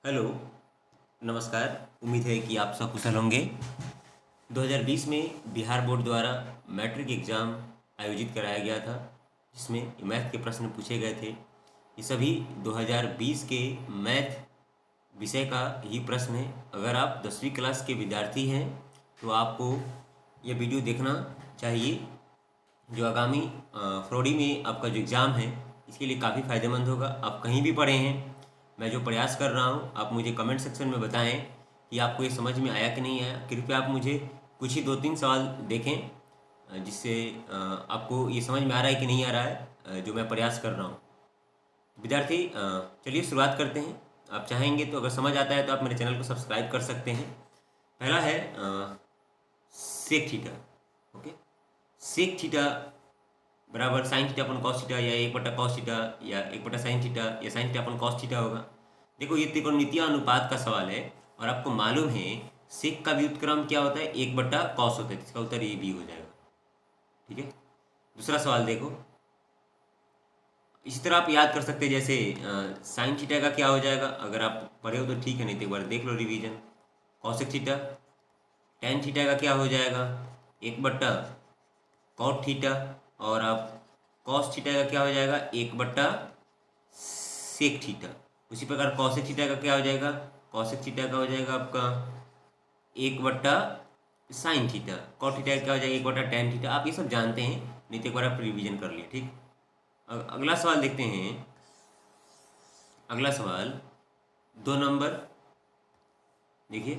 Hello, नमस्कार। उम्मीद है कि आप सब कुशल होंगे। 2020 में बिहार बोर्ड द्वारा मैट्रिक एग्ज़ाम आयोजित कराया गया था, जिसमें मैथ के प्रश्न पूछे गए थे। ये सभी 2020 के मैथ विषय का ही प्रश्न है। अगर आप 10वीं क्लास के विद्यार्थी हैं तो आपको यह वीडियो देखना चाहिए, जो आगामी फरवरी में आपका जो एग्ज़ाम है इसके लिए काफ़ी फ़ायदेमंद होगा। आप कहीं भी पढ़े हैं, मैं जो प्रयास कर रहा हूँ आप मुझे कमेंट सेक्शन में बताएं कि आपको ये समझ में आया कि नहीं आया। कृपया आप मुझे कुछ ही 2-3 सवाल देखें, जिससे आपको ये समझ में आ रहा है कि नहीं आ रहा है जो मैं प्रयास कर रहा हूँ। विद्यार्थी, चलिए शुरुआत करते हैं। आप चाहेंगे तो अगर समझ आता है तो आप मेरे चैनल को सब्सक्राइब कर सकते हैं। पहला है sec theta. Okay, sec theta बराबर sine theta upon cos theta, या 1/cos थीटा, या 1/sin थीटा, या sin theta upon cos theta होगा। देखो, ये त्रिकोणमितीय अनुपात का सवाल है और आपको मालूम है सेक का व्युत्क्रम क्या होता है, 1/cos होता है। इसका उत्तर ये भी हो जाएगा। ठीक है, दूसरा सवाल देखो। इसी तरह आप याद कर सकते हैं, जैसे साइन थीटा का क्या हो जाएगा। अगर आप पढ़े हो तो ठीक है, नहीं तो एक बार देख लो revision. Cosec theta. Tan theta का क्या हो जाएगा, 1/cot थीटा। और आप कॉस थीटा का क्या हो जाएगा, 1/sec थीटा। उसी प्रकार कॉसेक थीटा का क्या हो जाएगा, कॉसेक थीटा का हो जाएगा आपका 1/sin थीटा। कॉट थीटा का क्या हो जाएगा, 1/tan थीटा। आप ये सब जानते हैं, नहीं तो एक बार आप रिवीजन कर लिए। ठीक, अगला सवाल देखते हैं। अगला सवाल 2 नंबर देखिए,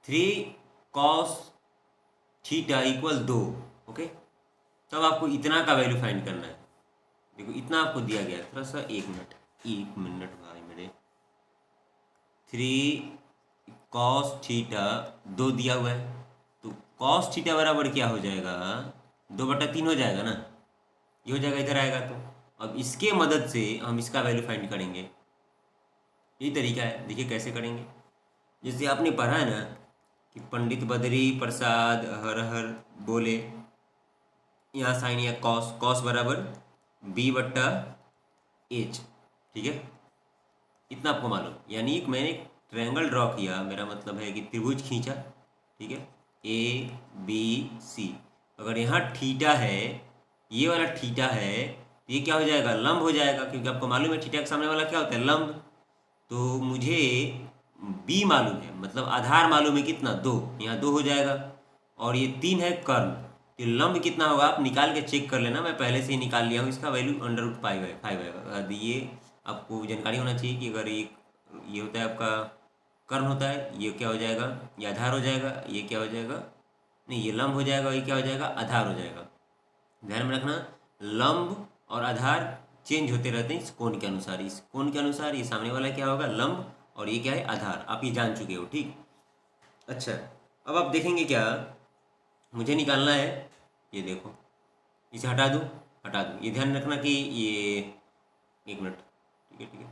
3 cos थीटा इक्वल 2। ओके, तब आपको इतना का वैल्यू फाइंड करना है। देखो, इतना आपको दिया गया है। थोड़ा सा एक मिनट भाई मेरे। 3 cos थीटा 2 दिया हुआ है, तो cos थीटा बराबर क्या हो जाएगा, 2/3 हो जाएगा ना। ये हो जाएगा, इधर आएगा। तो अब इसके मदद से हम इसका वैल्यू फाइंड करेंगे। यही तरीका है, देखिए कैसे करेंगे। जैसे आपने पढ़ा है ना कि पंडित बद्री प्रसाद हर हर बोले, यहाँ साइन या कॉस, कॉस बराबर B/H। ठीक है, इतना आपको मालूम। यानी कि मैंने एक ट्रायंगल ड्रॉ किया, मेरा मतलब है कि त्रिभुज खींचा। ठीक है, ABC। अगर यहाँ थीटा है, ये वाला थीटा है, तो ये क्या हो जाएगा, लंब हो जाएगा, क्योंकि आपको मालूम है थीटा के सामने वाला क्या होता है, लंब। तो मुझे B मालूम है, मतलब आधार मालूम है कितना, 2। यहाँ 2 हो जाएगा, और ये 3 है कर्ण। तो लंब कितना होगा आप निकाल के चेक कर लेना, मैं पहले से ही निकाल लिया हूँ। इसका वैल्यू √5 है। ये आपको जानकारी होना चाहिए कि अगर ये होता है आपका कर्ण होता है, ये क्या हो जाएगा, ये आधार हो जाएगा। ये क्या हो जाएगा, नहीं, ये लंब हो जाएगा, ये क्या हो जाएगा, आधार हो जाएगा। ध्यान में रखना, लंब और आधार चेंज होते रहते हैं इस कोण के अनुसार। इस कोण के अनुसार ये सामने वाला क्या होगा, लंब, और ये क्या है, आधार। आप ये जान चुके हो। ठीक, अच्छा, अब आप देखेंगे क्या मुझे निकालना है। ये देखो, इसे हटा दूँ, हटा दूँ। ये ध्यान रखना कि ये, एक मिनट। ठीक है, ठीक है,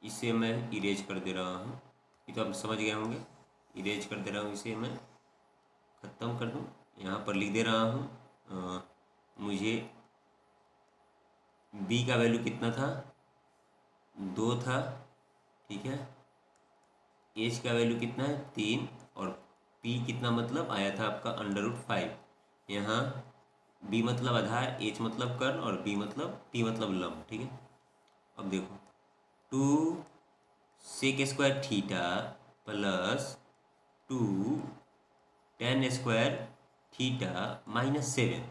इसे मैं इरेज कर दे रहा हूँ। ये तो आप समझ गए होंगे। इरेज कर दे रहा हूँ, इसे मैं ख़त्म कर दूँ। यहाँ पर लिख दे रहा हूँ, मुझे B का वैल्यू कितना था, 2 था। ठीक है, H का वैल्यू कितना है, 3। और P कितना मतलब आया था आपका √5। यहाँ B मतलब आधार, H मतलब कर्ण, और P मतलब लंब। ठीक है, अब देखो, 2 sec² theta plus 2 tan² theta -7।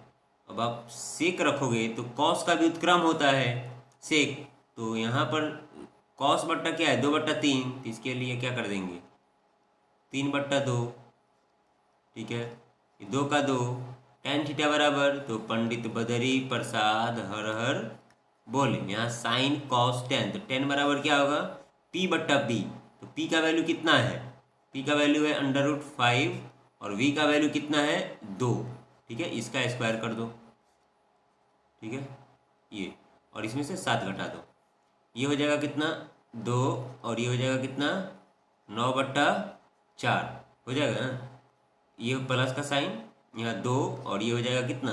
अब आप सेक रखोगे तो कॉस का भी उत्क्रम होता है सेक। तो यहाँ पर कॉस बट्टा क्या है, 2/3। तो इसके लिए क्या कर देंगे, 3/2। ठीक है, 2 का 2। tan थीटा बराबर, तो पंडित बदरी प्रसाद हर हर बोले, यहाँ साइन कॉस टेन। तो टेन बराबर क्या होगा, P/B। तो P का वैल्यू कितना है, P का वैल्यू है √5, और V का वैल्यू कितना है, 2। ठीक है, इसका स्क्वायर कर दो। ठीक है, ये, और इसमें से 7 घटा दो। ये हो जाएगा कितना, 2, और ये हो जाएगा कितना, 9/4 हो जाएगा ना। ये प्लस का साइन, यहाँ 2, और ये हो जाएगा कितना,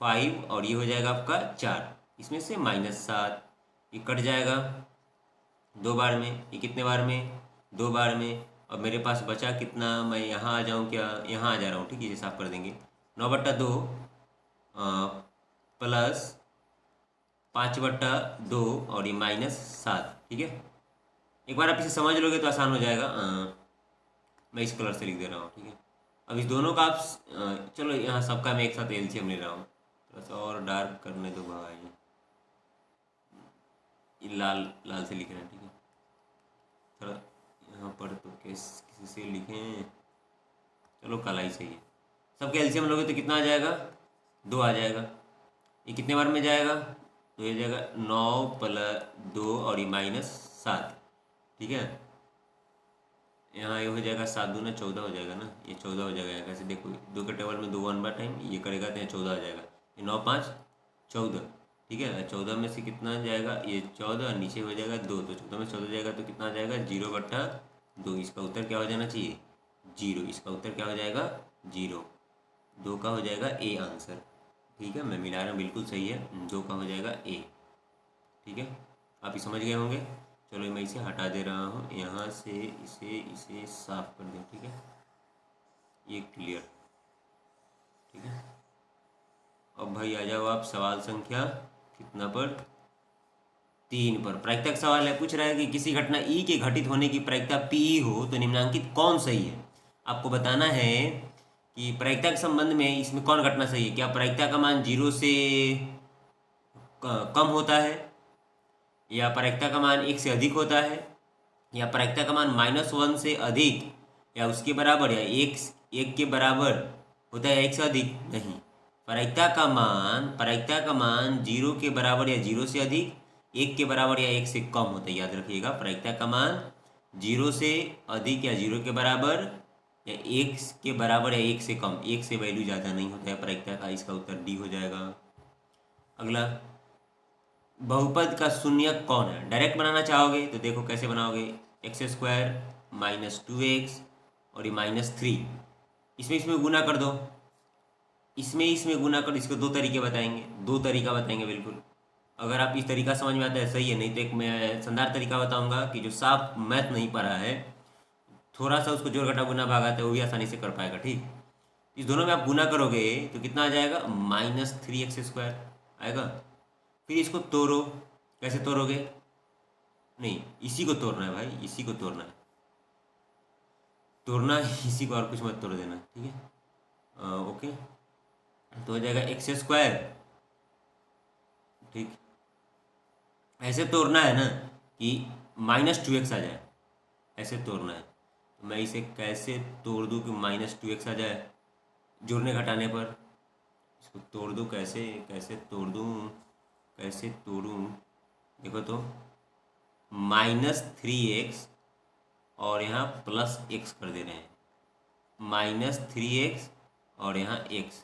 5, और ये हो जाएगा आपका 4। इसमें से -7, ये कट जाएगा। 2 बार में, ये कितने बार में, 2 बार में। और मेरे पास बचा कितना, मैं यहाँ आ जाऊँ क्या, यहाँ आ जा रहा हूँ, ठीक है, ये साफ कर देंगे। 9/2 प्लस 5/2 और ये -7, ठीक है। एक बार आप इसे समझ लोगे तो आसान हो जाएगा। मैं इस कलर से लिख दे रहा हूँ, ठीक है। अब इस दोनों का आप चलो यहाँ सबका मैं एक साथ एलसीएम ले रहा हूँ, थोड़ा सा और डार्क करने दो भाई, ये लाल लाल से लिख रहे हैं, ठीक है। थोड़ा यहाँ पर तो किसी से लिखें, चलो काला ही सही है। सबके एलसीएम लोगे तो कितना आ जाएगा, 2 आ जाएगा। ये कितने बार में जाएगा, तो ये जाएगा 9 + 2 और ये -7, ठीक है। यहाँ ये हो जाएगा 7 दूना 14 हो जाएगा ना, ये 14 हो जाएगा। कैसे देखो, 2 के टेबल में 2 1 बार टाइम ये करेगा तो यहाँ 14 आ जाएगा। ये 9 5 14, ठीक है। 14 में से कितना जाएगा, ये 14, नीचे हो जाएगा 2, तो 14 में 14 जाएगा तो कितना आ जाएगा, 0/2। इसका उत्तर क्या हो जाना चाहिए, 0। इसका उत्तर क्या हो जाएगा, 0। 2 का हो जाएगा ए आंसर, ठीक है। मैं मिला रहा हूँ, बिल्कुल सही है, 2 का हो जाएगा ए, ठीक है। आप ही समझ गए होंगे। चलो मैं इसे हटा दे रहा हूँ यहाँ से, इसे साफ कर दें, ठीक है। ये क्लियर, ठीक है। अब भाई आ जाओ आप सवाल संख्या कितना पर, 3 पर। प्रायिकता का सवाल है, पूछ रहा है कि किसी घटना ई के घटित होने की प्रायिकता पी हो तो निम्नांकित कौन सही है। आपको बताना है कि प्रायिकता के संबंध में इसमें कौन घटना सही है। क्या प्रायिकता का मान 0 से कम होता है, या प्रायिकता का मान 1 से अधिक होता है, या प्रायिकता का मान -1 से अधिक या उसके बराबर, या 1 के बराबर होता है 1 से अधिक। नहीं, प्रायिकता का मान 0 के बराबर या 0 से अधिक, 1 के बराबर या 1 से कम होता है। याद रखिएगा, प्रायिकता का मान 0 से अधिक या 0 के बराबर या 1 के बराबर या 1 से कम, 1 से वैल्यू ज़्यादा नहीं होता है प्रायिकता का। इसका उत्तर डी हो जाएगा। अगला, बहुपद का शून्यक कौन है। डायरेक्ट बनाना चाहोगे तो देखो कैसे बनाओगे, x² - 2x और ये -3, इसमें गुना कर दो, इसमें गुना कर। इसको 2 तरीके बताएंगे, 2 तरीका बताएंगे बिल्कुल। अगर आप इस तरीका समझ में आता है सही है, नहीं तो एक मैं शानदार तरीका बताऊंगा कि जो साफ मैथ नहीं पढ़ा है, थोड़ा सा उसको जोड़ घटा गुना भागाता है, वो भी आसानी से कर पाएगा, ठीक। इस दोनों में आप गुना करोगे तो कितना आ जाएगा, -3x² आएगा। फिर इसको तोड़ो, कैसे तोड़ोगे, नहीं इसी को तोड़ना है भाई, इसी को तोड़ना है, इसी को, और कुछ मत तोड़ देना, ठीक है। ओके, तो हो जाएगा x², ठीक। ऐसे तोड़ना है ना कि -2x आ जाए, ऐसे तोड़ना है। तो मैं इसे कैसे तोड़ दूँ कि -2x आ जाए जोड़ने घटाने पर। इसको तोड़ दूँ कैसे, कैसे तोड़ूँ, देखो तो -3x और यहाँ +x कर दे रहे हैं, -3x और यहाँ x।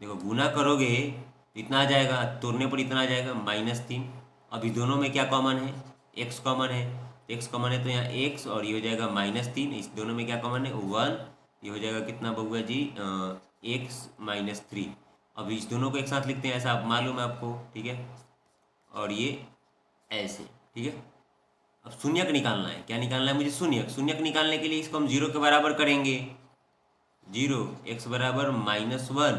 देखो गुना करोगे तो इतना आ जाएगा, तोड़ने पर इतना आ जाएगा -3। अभी दोनों में क्या कॉमन है, x कॉमन है, x कॉमन है तो यहाँ x और ये हो जाएगा -3। इस दोनों में क्या कॉमन है, 1। ये हो जाएगा कितना बउआ जी, x - 3। अब इस दोनों को एक साथ लिखते हैं, ऐसा आप मालूम है आपको, ठीक है। और ये ऐसे, ठीक है। अब शून्यक निकालना है, क्या निकालना है मुझे, शून्यक निकालने के लिए इसको हम 0 के बराबर करेंगे। 0, x बराबर -1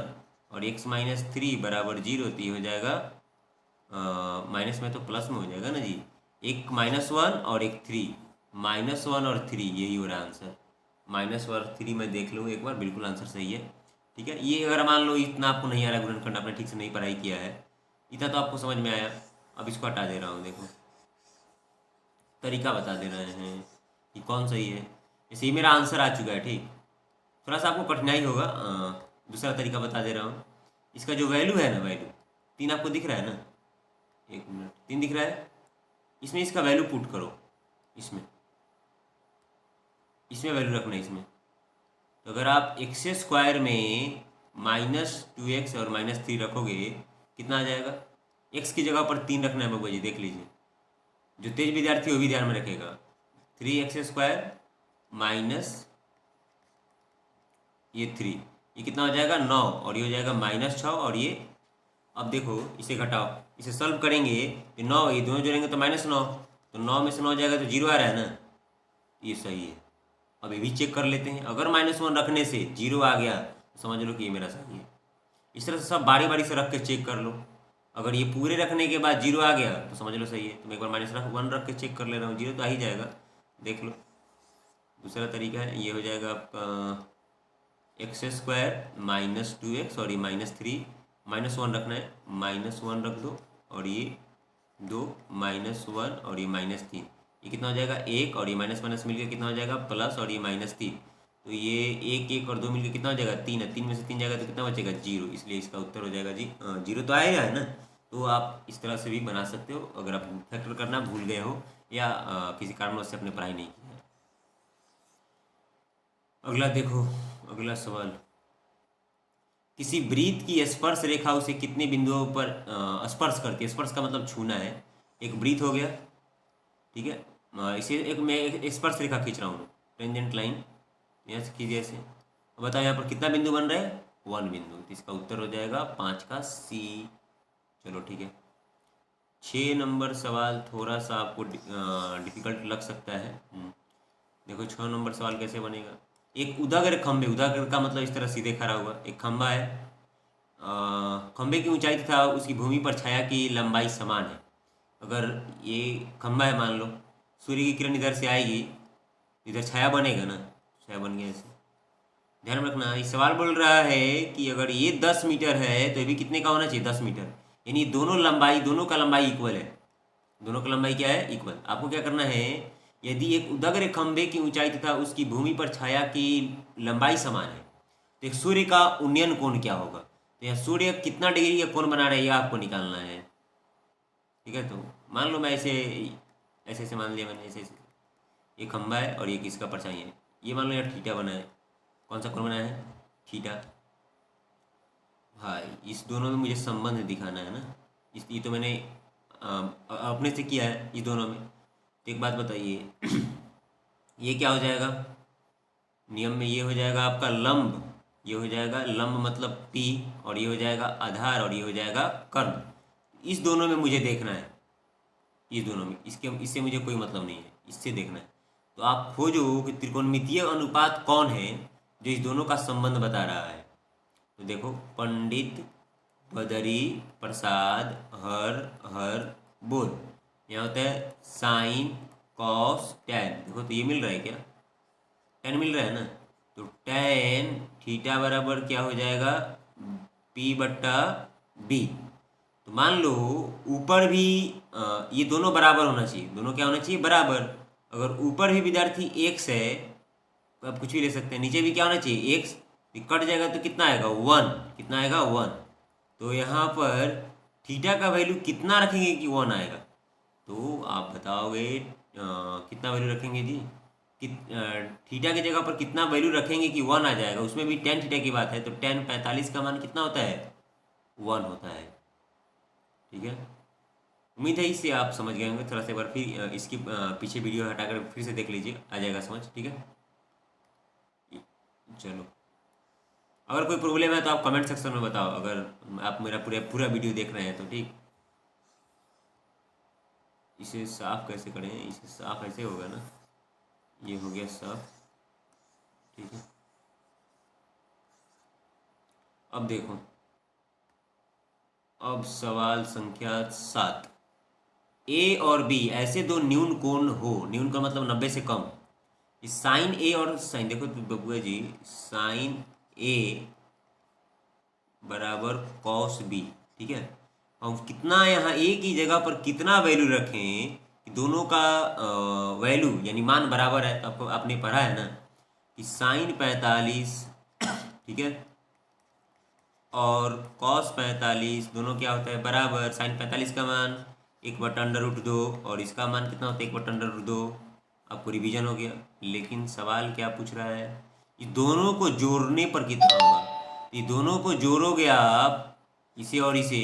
और x - 3 बराबर 0, तो ये हो जाएगा माइनस में तो प्लस में हो जाएगा ना जी, एक -1 और एक 3, -1 और 3, यही हो रहा है आंसर। -1 और 3 मैं देख लूँ एक बार, बिल्कुल आंसर सही है, ठीक है। ये अगर मान लो इतना आपको नहीं आ रहा गुणनखंड, आपने ठीक से नहीं पढ़ाई किया है, इतना तो आपको समझ में आया। अब इसको हटा दे रहा हूँ, देखो तरीका बता दे रहे हैं कि कौन सही है। जैसे ही मेरा आंसर आ चुका है, ठीक, थोड़ा सा आपको कठिनाई होगा, दूसरा तरीका बता दे रहा हूँ। इसका जो वैल्यू है ना, वैल्यू 3 आपको दिख रहा है ना, 1 मिनट, 3 दिख रहा है, इसमें इसका वैल्यू पुट करो, इसमें वैल्यू रखना है इसमें। तो अगर आप x² में -2x और -3 रखोगे कितना आ जाएगा, x की जगह पर 3 रखना है बाबू जी, देख लीजिए, जो तेज विद्यार्थी वो भी ध्यान में रखेगा। 3x² माइनस ये 3, ये कितना हो जाएगा 9, और ये हो जाएगा -6, और ये अब देखो इसे घटाओ, इसे सॉल्व करेंगे तो 9, ये दोनों जोड़ेंगे तो -9, तो 9 में से 9 जाएगा तो 0 आ रहा है ना, ये सही है। अब ये भी चेक कर लेते हैं, अगर -1 रखने से 0 आ गया तो समझ लो कि ये मेरा सही है। इस तरह से सब बारी बारी से रख के चेक कर लो। अगर ये पूरे रखने के बाद 0 आ गया तो समझ लो सही है। तो मैं एक बार -1 रख के चेक कर ले रहा हूँ, 0 तो आ ही जाएगा, देख लो। दूसरा तरीका है, ये हो जाएगा आपका x² -2x और ये -3, -1 रखना है, -1 रख दो और ये 2 -1 और ये -3, ये कितना हो जाएगा 1 और ये माइनस माइनस मिलकर कितना हो जाएगा प्लस और ये -3, तो ये 1 1 और 2 मिलकर कितना हो जाएगा 3 है, 3 में से 3 जाएगा तो कितना बचेगा 0, इसलिए इसका उत्तर हो जाएगा जी 0 तो आएगा है ना। तो आप इस तरह से भी बना सकते हो अगर आप फैक्टर करना भूल गए हो या किसी कारणवश से आपने पढ़ाई नहीं की है। अगला देखो, अगला सवाल, किसी वृत्त की स्पर्श रेखा उसे कितने बिंदुओं पर स्पर्श करती है। स्पर्श का मतलब छूना है। एक वृत्त हो गया, ठीक है, इसे एक मैं एक स्पर्श रेखा खींच रहा हूँ, टेंजेंट लाइन, यहाँ से खींचिए ऐसे। बताओ यहाँ पर कितना बिंदु बन रहा है 1 बिंदु, तो इसका उत्तर हो जाएगा 5 का C। चलो ठीक है। 6 नंबर सवाल थोड़ा सा आपको डिफिकल्ट लग सकता है। देखो 6 नंबर सवाल कैसे बनेगा। एक उदागर खंभे, उदागर का मतलब इस तरह सीधे खड़ा हुआ एक खंभा है, खंभे की ऊंचाई तथा उसकी भूमि पर छाया की लंबाई समान है। अगर ये खंभा है, मान लो सूर्य की किरण इधर से आएगी, इधर छाया बनेगा ना, छाया बन गया ऐसे। ध्यान रखना, ये सवाल बोल रहा है कि अगर ये 10 मीटर है तो ये भी कितने का होना चाहिए 10 मीटर, यानी दोनों लंबाई, दोनों का लंबाई इक्वल है। दोनों का लंबाई क्या है इक्वल। आपको क्या करना है, यदि एक उदग्र खंभे की ऊंचाई तथा उसकी भूमि पर छाया की लंबाई समान है तो एक सूर्य का उन्नयन कोण क्या होगा। तो यहाँ सूर्य कितना डिग्री का कोण बना रहा है ये आपको निकालना है, ठीक है। तो मान लो मैं ऐसे ऐसे ऐसे मान लिया मैंने, ऐसे ऐसे ये खंभा है और ये किसका परछाई है, ये मान लो यार थीटा बना है। कौन सा कोण बना है थीटा। भाई इस दोनों में मुझे संबंध दिखाना है ना, ये तो मैंने अपने से किया है इस दोनों में। तो एक बात बताइए ये क्या हो जाएगा नियम में, ये हो जाएगा आपका लंब, ये हो जाएगा लंब मतलब P, और ये हो जाएगा आधार और ये हो जाएगा कर्ण। इस दोनों में मुझे देखना है, इस दोनों में, इससे मुझे कोई मतलब नहीं है, इससे देखना है। तो आप खोजो कि त्रिकोणमितीय अनुपात कौन है जो इस दोनों का संबंध बता रहा है। तो देखो पंडित बदरी प्रसाद हर हर बोल, यहाँ होता है साइन कॉस टैन। देखो तो ये मिल रहा है क्या, टैन मिल रहा है ना, तो टैन थीटा बराबर क्या हो जाएगा P/B। तो मान लो ऊपर भी ये दोनों बराबर होना चाहिए, दोनों क्या होना चाहिए बराबर। अगर ऊपर भी विद्यार्थी x है तो आप कुछ भी ले सकते हैं, नीचे भी क्या होना चाहिए x, कट जाएगा तो कितना आएगा 1, कितना आएगा 1। तो यहाँ पर थीटा का वैल्यू कितना रखेंगे कि 1 आएगा, तो आप बताओगे कितना वैल्यू रखेंगे जी, थीटा की जगह पर कितना वैल्यू रखेंगे कि 1 आ जाएगा। उसमें भी tan थीटा की बात है, तो tan 45 का मान कितना होता है 1 होता है, ठीक है। उम्मीद है इससे आप समझ गए होंगे। थोड़ा सा एक बार फिर इसकी पीछे वीडियो हटाकर फिर से देख लीजिए, आ जाएगा समझ, ठीक है। चलो अगर कोई प्रॉब्लम है तो आप कमेंट सेक्शन में बताओ, अगर आप मेरा पूरा वीडियो देख रहे हैं तो, ठीक। इसे साफ कैसे करें, इसे साफ ऐसे होगा ना, ये हो गया साफ, ठीक है। अब देखो, अब सवाल संख्या 7, ए और बी ऐसे दो न्यून कोण हो, न्यून का मतलब 90 से कम, साइन ए और साइन, देखो बबुआ जी साइन ए बराबर कॉस बी, ठीक है। हम कितना यहाँ ए की जगह पर कितना वैल्यू रखें कि दोनों का वैल्यू यानी मान बराबर है। तो आपको आपने पढ़ा है ना कि साइन 45, ठीक है, और कॉस 45 दोनों क्या होता है बराबर। साइन 45 का मान 1/√2 और इसका मान कितना होता है 1/√2। आपको रिवीजन हो गया। लेकिन सवाल क्या पूछ रहा है, ये दोनों को जोड़ने पर कितना होगा। ये दोनों को जोड़ोगे आप इसे और इसे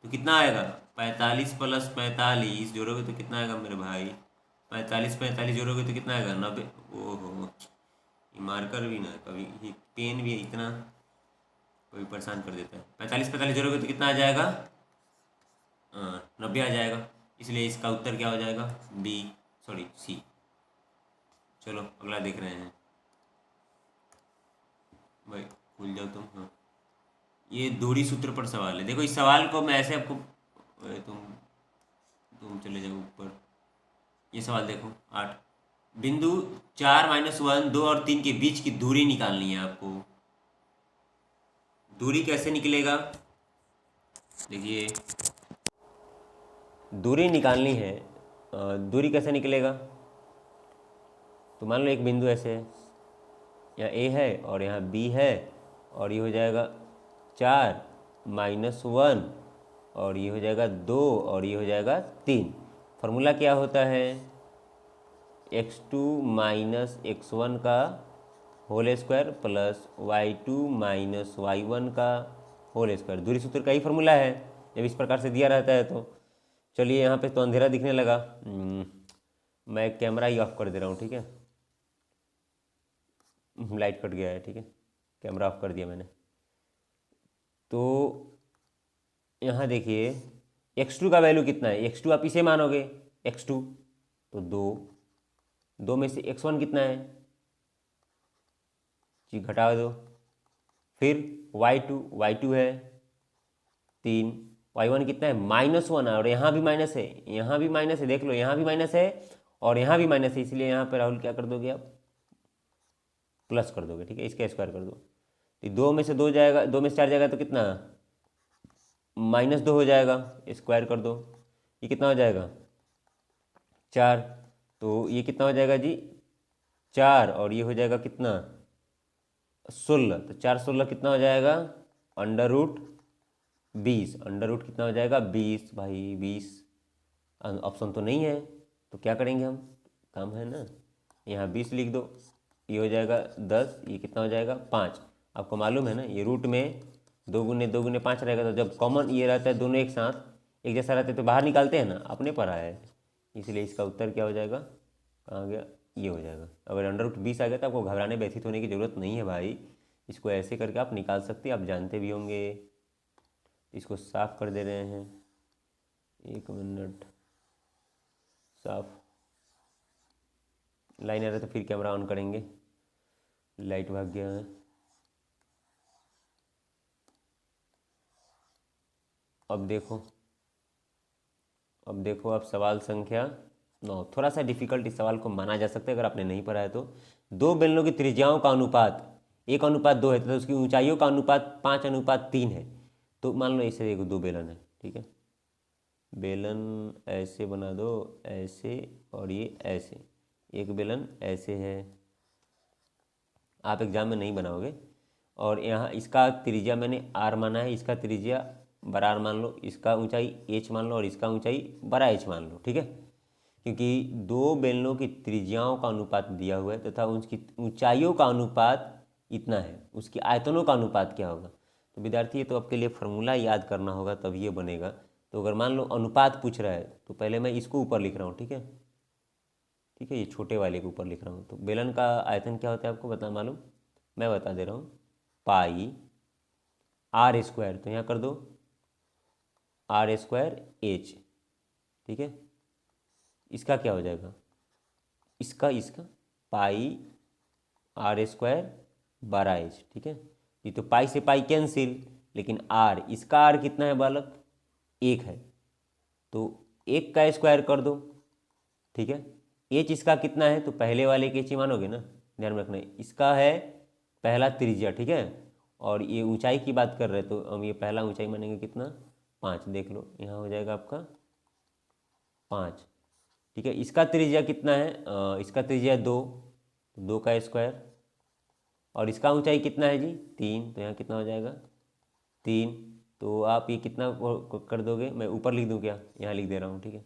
तो कितना आएगा 45 + 45 जोड़ोगे तो कितना आएगा मेरे भाई, 45 45 जोड़ोगे तो कितना आएगा 90। ओहो ये मार्कर भी ना, कभी ये पेन भी इतना कभी परेशान कर देता है। 45 45 जोड़ोगे तो कितना आ जाएगा 90 आ जाएगा। इसलिए इसका उत्तर क्या हो जाएगा, बी, सॉरी सी। चलो अगला देख रहे हैं भाई, भूल जाओ तुम। हाँ, ये दूरी सूत्र पर सवाल है। देखो इस सवाल को मैं ऐसे आपको, तुम चले जाओ ऊपर। ये सवाल देखो 8, बिंदु 4 - 1, 2 और 3 के बीच की दूरी निकालनी है आपको। दूरी कैसे निकलेगा, देखिए दूरी निकालनी है। दूरी कैसे निकलेगा, तो मान लो एक बिंदु ऐसे है, यहाँ ए है और यहाँ बी है, और ये हो जाएगा 4 - 1 और ये हो जाएगा 2 और ये हो जाएगा 3। फार्मूला क्या होता है, x2 - x1 का whole square plus y2 - y1 का होल स्क्वायर। दूरी सूत्र का ही फार्मूला है जब इस प्रकार से दिया रहता है तो। चलिए यहाँ पे तो अंधेरा दिखने लगा, मैं कैमरा ही ऑफ कर दे रहा हूँ, ठीक है। लाइट कट गया है, ठीक है, कैमरा ऑफ कर दिया मैंने। तो यहाँ देखिए x2 का वैल्यू कितना है, x2 आप इसे मानोगे x2, तो 2 में से x1 कितना है जी, घटा दो। फिर y2 है 3, y1 कितना है -1, और यहाँ भी माइनस है, यहाँ भी माइनस है, देख लो यहाँ भी माइनस है और यहाँ भी माइनस है, इसलिए यहाँ पर राहुल क्या कर दोगे आप, प्लस कर दोगे, ठीक है, इसका स्क्वायर कर दो। तो 2 में से 2 जाएगा, 2 में से 4 जाएगा तो कितना, -2 हो जाएगा, स्क्वायर कर दो, ये कितना हो जाएगा 4। तो ये कितना हो जाएगा जी 4, और ये हो जाएगा कितना 16। तो 4 16 कितना हो जाएगा √20। अंडर रूट कितना हो जाएगा 20 भाई 20। ऑप्शन तो नहीं है, तो क्या करेंगे हम, काम है ना, यहाँ 20 लिख दो, ये हो जाएगा 10, ये कितना हो जाएगा 5। आपको मालूम है ना, ये रूट में 2 गुने 2 गुने 5 रहेगा, तो जब कॉमन ये रहता है दोनों एक साथ एक जैसा रहता है तो बाहर निकालते हैं ना, आपने पढ़ा है। इसलिए इसका उत्तर क्या हो जाएगा, कहाँ गया, ये हो जाएगा। अगर √20 आ गया तो आपको घबराने व्यथित होने की ज़रूरत नहीं है भाई, इसको ऐसे करके आप निकाल सकते हैं, आप जानते भी होंगे। इसको साफ कर दे रहे हैं, 1 मिनट, साफ। लाइन आ रहा तो फिर कैमरा ऑन करेंगे, लाइट भाग गया है। अब देखो, अब देखो आप सवाल संख्या 9, थोड़ा सा डिफिकल्ट इस सवाल को माना जा सकता है अगर आपने नहीं पढ़ा है तो। दो बेलनों की त्रिज्याओं का अनुपात 1:2 है, तो उसकी ऊंचाइयों का अनुपात 5:3 है। तो मान लो ऐसे एक दो बेलन है, ठीक है, बेलन ऐसे बना दो, ऐसे, और ये ऐसे, एक बेलन ऐसे है, आप एग्जाम में नहीं बनाओगे। और यहाँ इसका त्रिज्या मैंने r माना है, इसका त्रिज्या बड़ा R मान लो, इसका ऊंचाई h मान लो और इसका ऊंचाई बड़ा h मान लो, ठीक है। क्योंकि दो बेलनों की त्रिज्याओं का अनुपात दिया हुआ है तथा उसकी ऊंचाइयों का अनुपात इतना है, उसकी आयतनों का अनुपात क्या होगा। तो विद्यार्थी ये तो आपके लिए फार्मूला याद करना होगा तब ये बनेगा। तो अगर मान लो अनुपात पूछ रहा है तो पहले मैं इसको ऊपर लिख रहा हूँ, ठीक है, ठीक है, ये छोटे वाले के ऊपर लिख रहा हूँ। तो बेलन का आयतन क्या होता है आपको बता मालूम, मैं बता दे रहा हूँ, पाई r², तो यहाँ कर दो r²h, ठीक है। इसका क्या हो जाएगा, इसका पाई r²h, ठीक है। ये तो पाई से पाई कैंसिल, लेकिन r, इसका r कितना है बालक, 1 है, तो 1 का स्क्वायर कर दो, ठीक है। h इसका कितना है, तो पहले वाले के h ही मानोगे ना, ध्यान में रखना है, इसका है पहला त्रिज्या, ठीक है, और ये ऊंचाई की बात कर रहे हैं तो हम ये पहला ऊंचाई मानेंगे कितना 5, देख लो यहाँ हो जाएगा आपका 5, ठीक है। इसका त्रिज्या कितना है, इसका त्रिज्या 2, 2 का स्क्वायर, और इसका ऊंचाई कितना है जी 3, तो यहाँ कितना हो जाएगा 3। तो आप ये कितना कर दोगे, मैं ऊपर लिख दूँ क्या, यहाँ लिख दे रहा हूँ, ठीक है।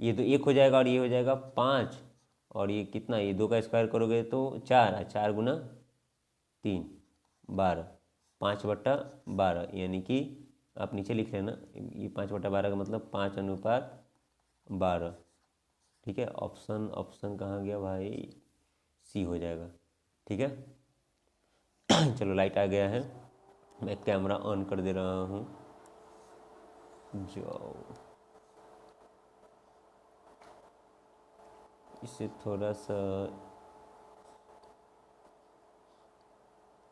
ये तो 1 हो जाएगा और ये हो जाएगा 5, और ये कितना, ये 2 का स्क्वायर करोगे तो 4, 4 गुना 3 12, 5/12, यानी कि आप नीचे लिख लेना, ये 5/12 का मतलब 5:12, ठीक है। ऑप्शन ऑप्शन कहाँ गया भाई, सी हो जाएगा, ठीक है। चलो लाइट आ गया है, मैं कैमरा ऑन कर दे रहा हूँ, जाओ। इसे थोड़ा सा,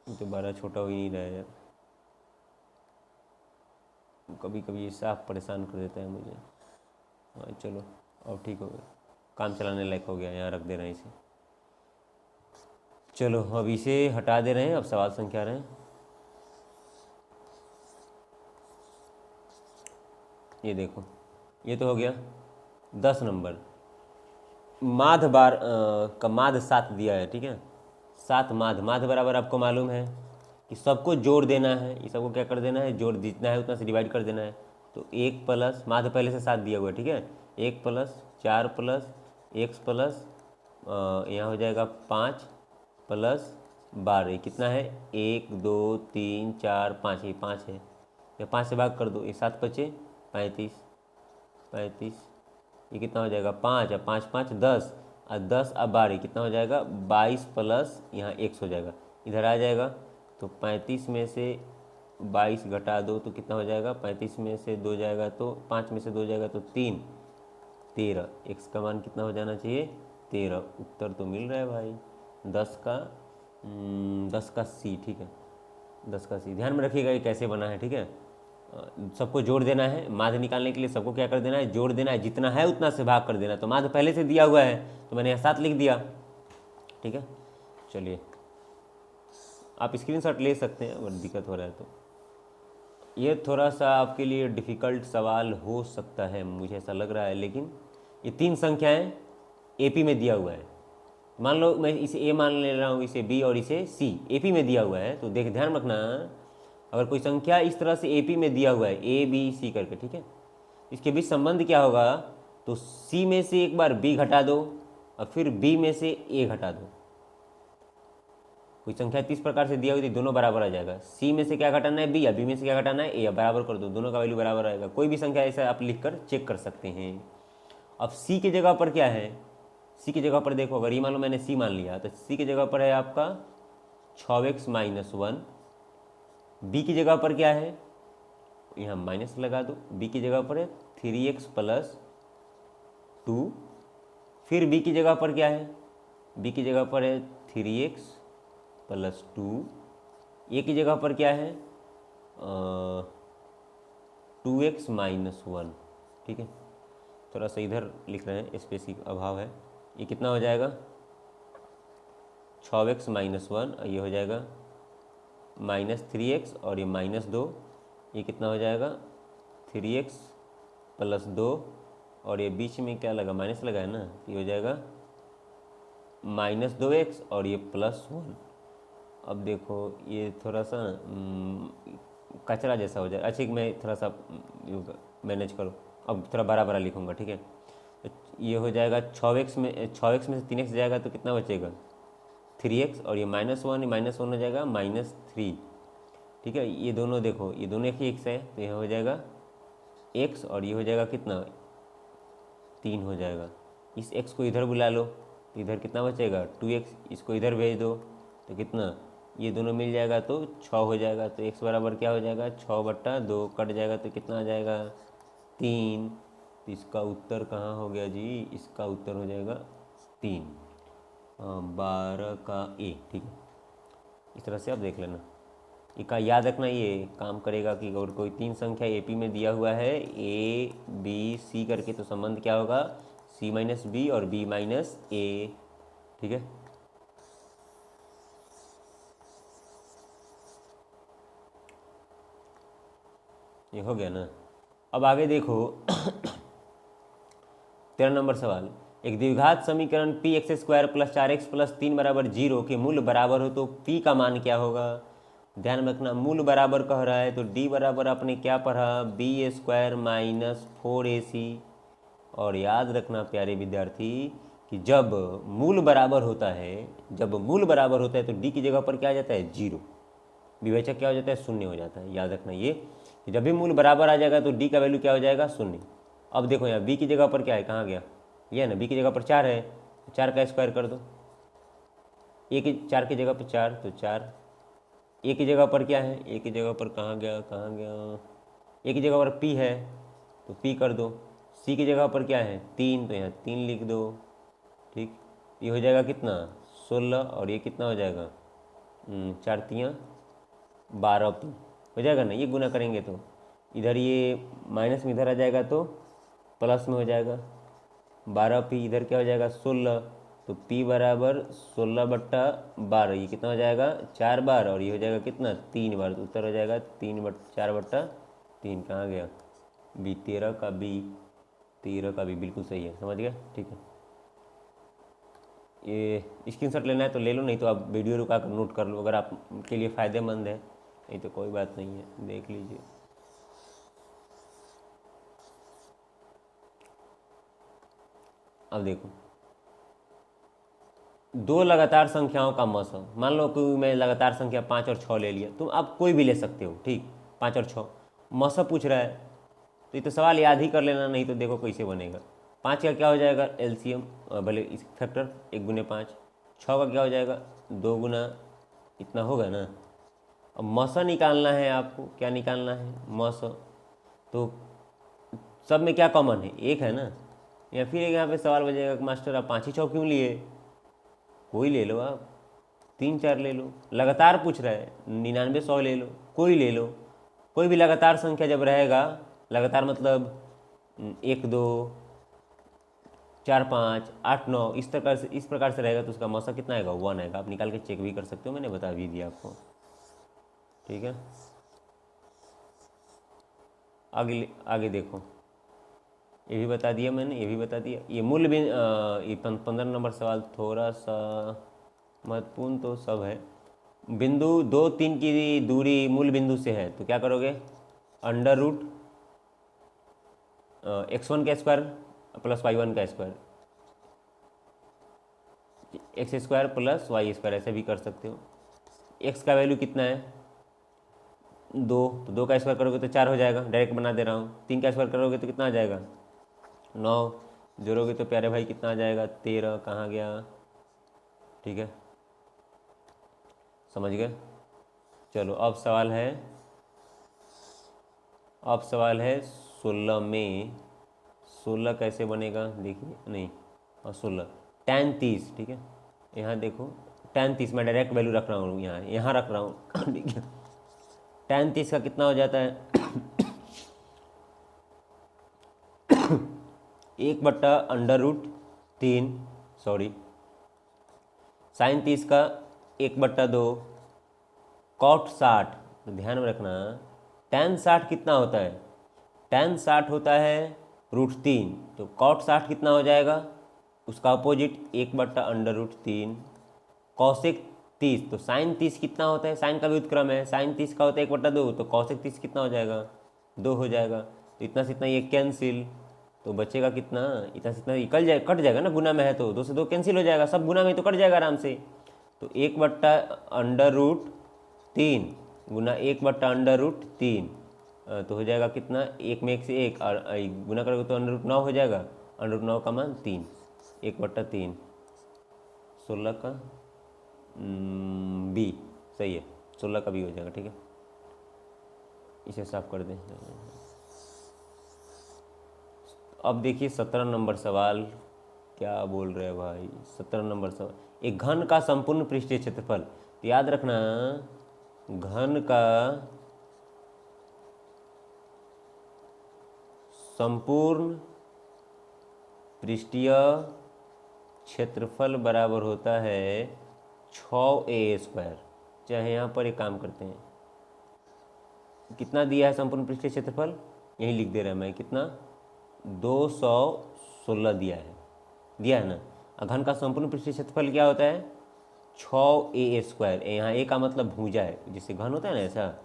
दोबारा छोटा हो ही नहीं रहा है यार, कभी कभी ये साफ परेशान कर देता है मुझे। हाँ चलो अब ठीक हो गया, काम चलाने लायक हो गया, यहाँ रख दे रहे हैं इसे। चलो अब इसे हटा दे रहे हैं, अब सवाल संख्या रहे हैं। ये देखो, ये तो हो गया 10 नंबर। माध बार का माध 7 दिया है, ठीक है। 7 माध, माध बराबर आपको मालूम है कि सबको जोड़ देना है, ये सबको क्या कर देना है, जोड़, जितना है उतना से डिवाइड कर देना है। तो 1 प्लस, माध पहले से 7 दिया हुआ है, ठीक है। 1 प्लस 4 प्लस एक्स प्लस यहाँ हो जाएगा 5 प्लस 12, कितना है 1 2 3 4 5, ये 5 है, या 5 से भाग कर दो, ये 7 बचे 35, 35, ये कितना हो जाएगा 5 और 5 5 10, और 10 और 12 कितना हो जाएगा 22 प्लस यहाँ x हो जाएगा, इधर आ जाएगा। तो 35 में से 22 घटा दो तो कितना हो जाएगा, 35 में से 2 जाएगा तो 5 में से 2 जाएगा तो 3, 13, x का मान कितना हो जाना चाहिए 13। उत्तर तो मिल रहा है भाई 10 का C, ठीक है 10 का C। ध्यान में रखिएगा ये कैसे बना है, ठीक है। सबको जोड़ देना है, माध निकालने के लिए सबको क्या कर देना है, जोड़ देना है, जितना है उतना से भाग कर देना। तो माध पहले से दिया हुआ है तो मैंने यहाँ 7 लिख दिया, ठीक है। चलिए आप स्क्रीनशॉट ले सकते हैं अगर दिक्कत हो रहा है तो। ये थोड़ा सा आपके लिए डिफ़िकल्ट सवाल हो सकता है, मुझे ऐसा लग रहा है, लेकिन ये 3 संख्याएं AP में दिया हुआ है। मान लो मैं इसे A मान ले रहा हूँ, इसे B और इसे C, AP में दिया हुआ है। तो देख ध्यान रखना, अगर कोई संख्या इस तरह से AP में दिया हुआ है ABC करके, ठीक है, इसके बीच संबंध क्या होगा, तो C में से एक बार B घटा दो और फिर B में से A घटा दो। कोई संख्या 30 प्रकार से दिया हुई थी, दोनों बराबर आ जाएगा। C में से क्या घटाना है B, या B में से क्या घटाना है A, या बराबर कर दो, दोनों का वैल्यू बराबर आएगा। कोई भी संख्या ऐसा आप लिख कर चेक कर सकते हैं। अब C की जगह पर क्या है, C की जगह पर देखो, अगर ये मान लो मैंने C मान लिया तो C की जगह पर है आपका 6x - 1। B की जगह पर क्या है, यहाँ माइनस लगा दो, B की जगह पर है 3x + 2। फिर B की जगह पर क्या है, B की जगह पर है 3x + 2। A की जगह पर क्या है 2x - 1, ठीक है। थोड़ा सा इधर लिख रहे हैं, स्पेस की अभाव है। ये कितना हो जाएगा 6x - 1, और ये हो जाएगा -3x, और ये -2, ये कितना हो जाएगा 3x + 2, और ये बीच में क्या लगा, माइनस लगा है ना, ये हो जाएगा -2x, और ये +1। अब देखो ये थोड़ा सा कचरा जैसा हो जाए। अच्छा मैं थोड़ा सा मैनेज करो, अब थोड़ा बड़ा बड़ा लिखूँगा, ठीक है। तो ये हो जाएगा 6x में से 3x जाएगा तो कितना बचेगा 3x, और ये -1 हो जाएगा -3, ठीक है। ये दोनों देखो, ये दोनों एक ही x है, तो यह हो जाएगा x, और ये हो जाएगा कितना 3 हो जाएगा। इस x को इधर बुला लो तो इधर कितना बचेगा 2x, इसको इधर भेज दो तो कितना, ये दोनों मिल जाएगा तो 6 हो जाएगा। तो x बराबर क्या हो जाएगा 6/2, कट जाएगा तो कितना आ जाएगा 3। तो इसका उत्तर कहाँ हो गया जी, इसका उत्तर हो जाएगा 3, 12 का A, ठीक है। इस तरह से आप देख लेना, ये का याद रखना, ये काम करेगा कि अगर कोई 3 संख्या AP में दिया हुआ है A B C करके, तो संबंध क्या होगा C - B और B - A, ठीक है। ये हो गया ना। अब आगे देखो 13 नंबर सवाल, एक द्विघात समीकरण px² + 4x + 3 = 0 के मूल बराबर हो तो p का मान क्या होगा। ध्यान में रखना, मूल बराबर कह रहा है तो d बराबर आपने क्या पढ़ा b² - 4ac। और याद रखना प्यारे विद्यार्थी कि जब मूल बराबर होता है, तो d की जगह पर क्या आ जाता है 0, विवेचक क्या हो जाता है 0 हो जाता है। याद रखना ये कि जब भी मूल बराबर आ जाएगा तो d का वैल्यू क्या हो जाएगा 0। अब देखो यहाँ b की जगह पर क्या है, कहाँ गया, ये है ना, b की जगह पर 4 है, 4 का स्क्वायर कर दो, 4 की जगह पर 4 तो 4, a की जगह पर क्या है, a की जगह पर कहाँ गया, a की जगह पर p है तो p कर दो, c की जगह पर क्या है 3 तो यहाँ 3 लिख दो, ठीक। ये हो जाएगा कितना 16 और ये कितना हो जाएगा 4×3 = 12 पी हो जाएगा ना। ये गुना करेंगे तो इधर ये माइनस में इधर आ जाएगा तो प्लस में हो जाएगा। 12 पी इधर क्या हो जाएगा 16, तो पी बराबर 16/12। ये कितना हो जाएगा 4 बार और ये हो जाएगा कितना 3 बार। तो उत्तर हो जाएगा 4/3। कहाँ गया बी 13 का बी बिल्कुल सही है। समझ गया, ठीक है। ये स्क्रीनशॉट लेना है तो ले लो, नहीं तो आप वीडियो रुका कर नोट कर लो, अगर आपके लिए फ़ायदेमंद है। नहीं तो कोई बात नहीं है, देख लीजिए। अब देखो, दो लगातार संख्याओं का मौसम, मान लो कि मैं लगातार संख्या 5 और 6 ले लिया, तुम आप कोई भी ले सकते हो, ठीक। 5 और 6 मौसम पूछ रहा है, तो ये तो सवाल याद ही कर लेना, नहीं तो देखो कैसे बनेगा। 5 का क्या हो जाएगा एलसीएम, भले इस फैक्टर 1×5। 6 का क्या हो जाएगा 2 इतना होगा ना। अब मौसम निकालना है आपको, क्या निकालना है मौसम, तो सब में क्या कॉमन है, एक है ना। या फिर यहाँ पे सवाल बजेगा कि मास्टर आप 5 ही 6 क्यों लिए, कोई ले लो, आप 3 4 ले लो। लगातार पूछ रहा है 99 100 ले लो, कोई ले लो। कोई भी लगातार संख्या जब रहेगा, लगातार मतलब 1 2 4 5 8 9 इस प्रकार से रहेगा, तो उसका मौसा कितना आएगा 1 आएगा। आप निकाल के चेक भी कर सकते हो, मैंने बता भी दिया आपको, ठीक है। आगे आगे देखो, ये भी बता दिया मैंने, ये भी बता दिया। ये मूल भी ये 15 नंबर सवाल थोड़ा सा महत्वपूर्ण तो सब है। बिंदु 2 3 की दूरी मूल बिंदु से है, तो क्या करोगे √x1 का स्क्वायर प्लस y1 का स्क्वायर, x² प्लस y², ऐसे भी कर सकते हो। x का वैल्यू कितना है 2, तो 2 का स्क्वायर करोगे तो 4 हो जाएगा, डायरेक्ट बना दे रहा हूँ। 3 का स्क्वायर करोगे तो कितना आ जाएगा 9, जोड़ोगे तो प्यारे भाई कितना आ जाएगा 13। कहाँ गया, ठीक है, समझ गए। चलो अब सवाल है 16 में। 16 कैसे बनेगा देखिए, नहीं और 16 tan 30, ठीक है। यहाँ देखो tan 30 मैं डायरेक्ट वैल्यू रख रहा हूँ, यहाँ रख रहा हूँ देखिए tan 30 का कितना हो जाता है 1/√3, सॉरी sin 30 का 1/2, cot 60, ध्यान में रखना। tan 60 कितना होता है, tan 60 होता है √3, तो cot 60 कितना हो जाएगा उसका अपोजिट 1/√3। cosec 30, तो sin 30 कितना होता है, sin का भी उत्क्रम है, sin 30 का होता है 1/2, तो cosec 30 कितना हो जाएगा 2 हो जाएगा। तो इतना से इतना ये कैंसिल, तो बचेगा कितना, इतना से इतना कट जाएगा ना, गुना में है तो 2 से 2 कैंसिल हो जाएगा, सब गुना में तो कट जाएगा आराम से। तो 1/√3 गुना 1/√3, तो हो जाएगा कितना, 1 में 1 से 1 और गुना करोगे तो √9 हो जाएगा। √9 का मान 3, 1/3। 16 का बी सही है, 16 का बी हो जाएगा, ठीक है। इसे साफ कर दें। अब देखिए 17 नंबर सवाल, क्या बोल रहे हैं भाई। 17 नंबर सवाल, एक घन का संपूर्ण पृष्ठीय क्षेत्रफल, तो याद रखना घन का संपूर्ण पृष्ठीय क्षेत्रफल बराबर होता है 6a²। चाहे यहाँ पर एक काम करते हैं, कितना दिया है संपूर्ण पृष्ठीय क्षेत्रफल, यही लिख दे रहा है मैं, कितना 216 दिया है ना। घन का संपूर्ण पृष्ठीय क्षेत्रफल क्या होता है 6a²। यहाँ a का मतलब भुजा है, जिससे घन होता है ना,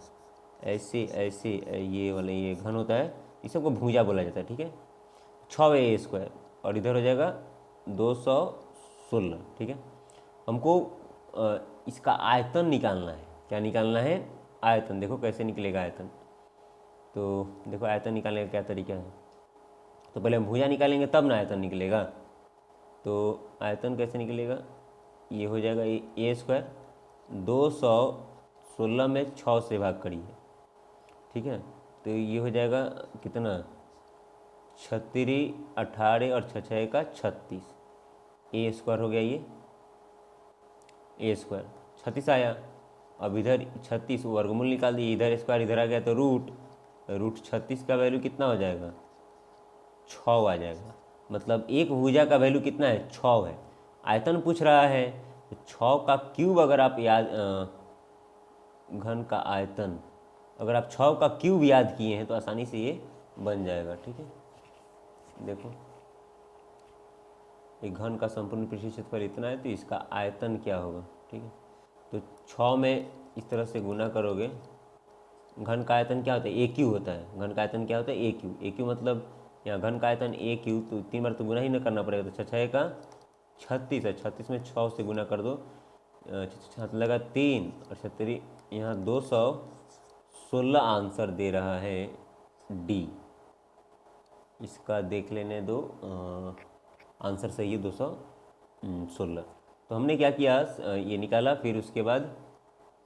ऐसे ऐसे ये वाला ये घन होता है, इस सबको भुजा बोला जाता है, ठीक है। 6a² और इधर हो जाएगा 216, ठीक है। हमको इसका आयतन निकालना है। क्या निकालना है, आयतन। देखो कैसे निकलेगा आयतन, तो देखो आयतन निकालने का क्या तरीका है। तो पहले हम भुजा निकालेंगे तब ना आयतन निकलेगा। तो आयतन कैसे निकलेगा, ये हो जाएगा a², 216 में 6 से भाग करिए, ठीक है। तो ये हो जाएगा कितना 36, 18 और 6 6 का 36, ए स्क्वायर हो गया, ये ए स्क्वायर 36 आया। अब इधर 36 वर्गमूल निकाल दिए, इधर स्क्वायर इधर आ गया तो रूट 36 का वैल्यू कितना हो जाएगा, 6 आ जाएगा। मतलब एक भुजा का वैल्यू कितना है, 6 है। आयतन पूछ रहा है तो 6 का क्यूब अगर आप याद घन का आयतन अगर आप 6 का क्यूब याद किए हैं तो आसानी से ये बन जाएगा। ठीक है, देखो एक घन का संपूर्ण पृष्ठीय क्षेत्रफल इतना है तो इसका आयतन क्या होगा। ठीक है, तो 6 में इस तरह से गुना करोगे। घन का आयतन क्या होता है, ए क्यू होता है। घन का आयतन क्या होता है, ए क्यू। ए क्यू मतलब यहाँ घन का आयतन ए क्यू, तो 3 बार तो गुना ही ना करना पड़ेगा। तो 6 का 36 है, 36 में 6 से गुना कर दो, 6 लगा 3 और 36 यहाँ 216 आंसर दे रहा है डी। इसका देख लेने दो, आंसर सही है 216। तो हमने क्या किया, ये निकाला, फिर उसके बाद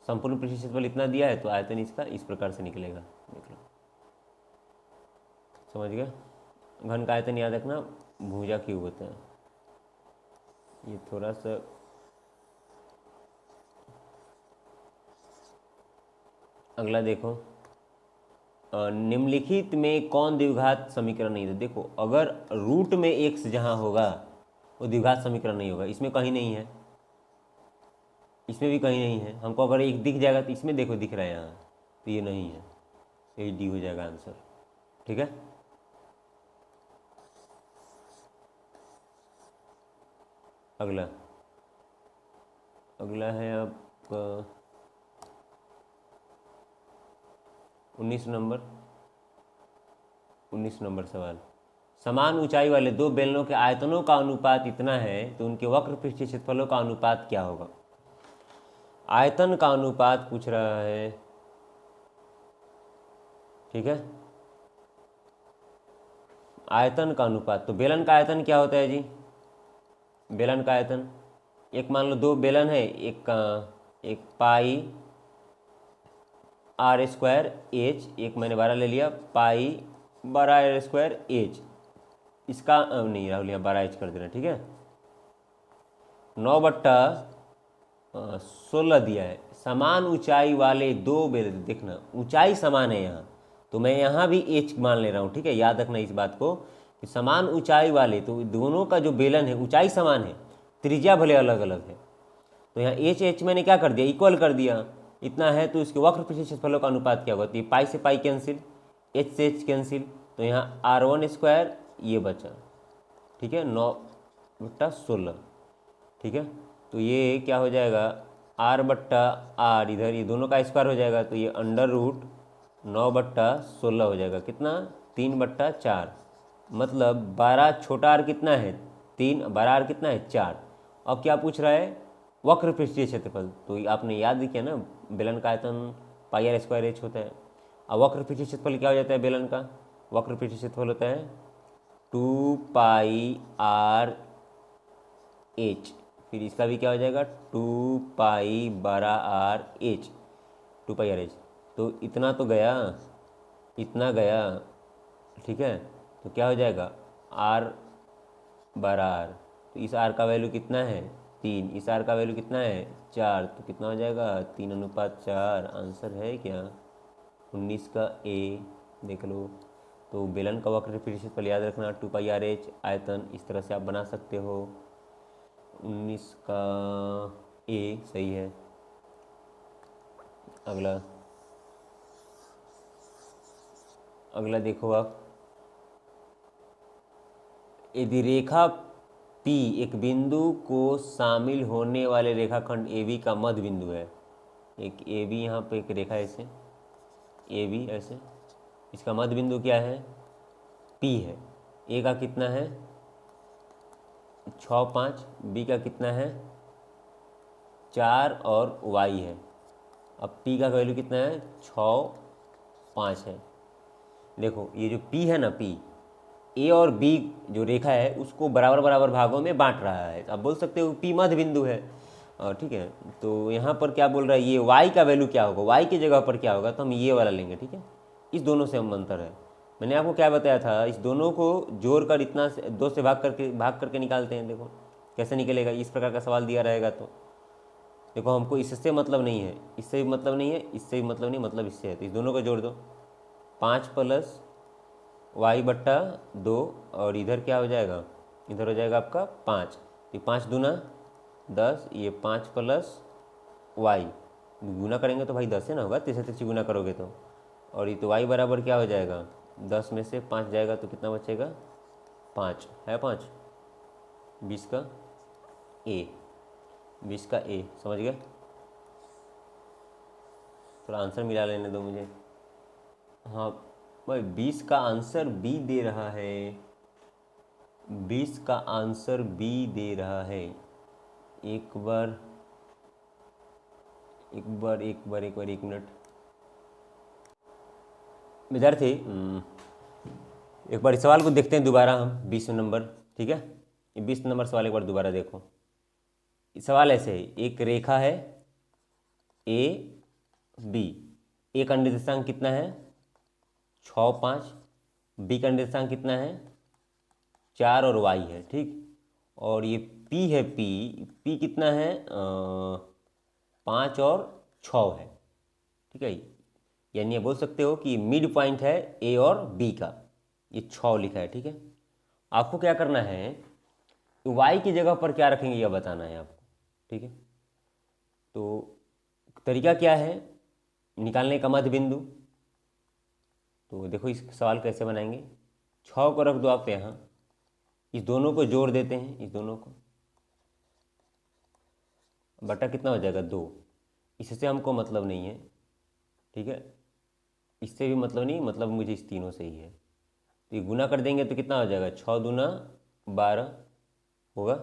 संपूर्ण पृष्ठीय क्षेत्रफल इतना दिया है तो आयतन इसका इस प्रकार से निकलेगा। देख लो, समझ गया। घन का आयतन याद रखना भुजा क्यूब होता है। ये थोड़ा सा अगला देखो, निम्नलिखित में कौन द्विघात समीकरण नहीं है। देखो अगर रूट में x जहाँ होगा वो द्विघात समीकरण नहीं होगा। इसमें कहीं नहीं है, इसमें भी कहीं नहीं है। हमको अगर एक दिख जाएगा तो इसमें देखो दिख रहा है यहाँ, तो ये नहीं है, यही डी हो जाएगा आंसर। ठीक है, अगला है आपका 19 नंबर सवाल। समान ऊंचाई वाले दो बेलनों के आयतनों का अनुपात इतना है तो उनके वक्र पृष्ठीय क्षेत्रफलों का अनुपात क्या होगा। आयतन का अनुपात पूछ रहा है। ठीक है, आयतन का अनुपात, तो बेलन का आयतन क्या होता है जी, बेलन का आयतन, एक मान लो दो बेलन है, एक पाई आर स्क्वायर एच, एक मैंने 12 ले लिया, पाई 12 आर स्क्वायर एच। इसका नहीं राहुल यहाँ 12 एच कर देना। ठीक है, 9/16 दिया है। समान ऊंचाई वाले दो बेलन, देखना ऊंचाई समान है यहाँ, तो मैं यहाँ भी एच मान ले रहा हूँ। ठीक है, याद रखना इस बात को कि समान ऊंचाई वाले, तो दोनों का जो बेलन है ऊंचाई समान है, त्रिज्या भले अलग अलग है। तो यहाँ एच एच मैंने क्या कर दिया, इक्वल कर दिया। इतना है तो इसके वक्र पृष्ठीय क्षेत्रफलों का अनुपात क्या होगा। तो ये पाई से पाई कैंसिल, एच से एच कैंसिल, तो यहाँ R1 स्क्वायर ये बचा। ठीक है, 9/16। ठीक है, तो ये क्या हो जाएगा, R/R, इधर ये दोनों का स्क्वायर हो जाएगा, तो ये √9/16 हो जाएगा। कितना, 3/4। मतलब 12 छोटा आर कितना है 3, 12 आर कितना है 4। अब क्या पूछ रहा है, वक्र पृष्ठीय क्षेत्रफल। तो आपने याद किया ना, बेलन का आयतन पाई आर स्क्वायर एच होता है। अब वक्र पृष्ठीय क्षेत्रफल क्या हो जाता है बेलन का, वक्र पृष्ठीय क्षेत्रफल होता है 2 पाई आर एच। फिर इसका भी क्या हो जाएगा 2 पाई 12 आर एच, 2 पाई आर एच। तो इतना तो गया, इतना गया। ठीक है, तो क्या हो जाएगा R/R। तो इस R का वैल्यू कितना है 3, इस R का वैल्यू कितना है 4, तो कितना हो जाएगा 3:4। आंसर है क्या 19 का ए। देख लो, तो बेलन का वक्र पृष्ठीय क्षेत्रफल याद रखना 2 पाई आर एच। आयतन इस तरह से आप बना सकते हो। 19 का ए सही है। अगला देखो आप, यदि रेखा P एक बिंदु को शामिल होने वाले रेखाखंड AB का मध्य बिंदु है। एक AB यहाँ पे एक रेखा ऐसे AB ऐसे, इसका मध्य बिंदु क्या है P है। A का कितना है 6, 5, B का कितना है 4 और Y है। अब P का वैल्यू कितना है 6, 5 है। देखो ये जो P है ना, P A और B जो रेखा है उसको बराबर बराबर भागों में बांट रहा है। आप बोल सकते हो P मध्य बिंदु है। ठीक है, तो यहाँ पर क्या बोल रहा है, ये Y का वैल्यू क्या होगा, Y की जगह पर क्या होगा, तो हम ये वाला लेंगे। ठीक है, इस दोनों से हम अंतर है। मैंने आपको क्या बताया था, इस दोनों को जोड़कर इतना से 2 से भाग करके निकालते हैं। देखो कैसे निकलेगा? इस प्रकार का सवाल दिया रहेगा तो देखो, हमको इससे मतलब नहीं है, इससे भी मतलब नहीं है, इससे भी मतलब नहीं, मतलब इससे है, तो इस दोनों को जोड़ दो। 5 प्लस वाई बट्टा 2, और इधर क्या हो जाएगा? इधर हो जाएगा आपका 5। ये 5 दूना 10, ये 5 प्लस वाई गुना करेंगे तो भाई 10 है ना होगा, तीसरे तीसरी गुना करोगे तो। और ये तो वाई बराबर क्या हो जाएगा? 10 में से 5 जाएगा तो कितना बचेगा? 5 है, 5 20 का ए, 20 का ए, समझ गए? थोड़ा आंसर मिला लेने दो मुझे। हाँ भाई, 20 का आंसर बी दे रहा है, 20 का आंसर बी दे रहा है। एक बार एक मिनट विद्यार्थी, एक बार इस सवाल को देखते हैं दोबारा हम, 20 नंबर, ठीक है? ये 20 नंबर सवाल एक बार दोबारा देखो। सवाल ऐसे है, एक रेखा है ए बी, ए का निर्देशांक कितना है? 6 5, बी का निर्देशांक कितना है? 4 और वाई है, ठीक। और ये पी है, पी कितना है? 5 और 6 है, ठीक है। यानी ये बोल सकते हो कि मिड पॉइंट है ए और बी का, ये 6 लिखा है, ठीक है। आपको क्या करना है, वाई की जगह पर क्या रखेंगे यह बताना है आपको, ठीक है। तो तरीका क्या है निकालने का मध्य बिंदु? तो देखो इस सवाल कैसे बनाएंगे। 6 को रख दो आप यहाँ, इस दोनों को जोड़ देते हैं, इस दोनों को, बटा कितना हो जाएगा? 2। इससे हमको मतलब नहीं है, ठीक है, इससे भी मतलब नहीं, मतलब मुझे इस तीनों से ही है। तो ये गुना कर देंगे तो कितना हो जाएगा? 6 दूना 12 होगा,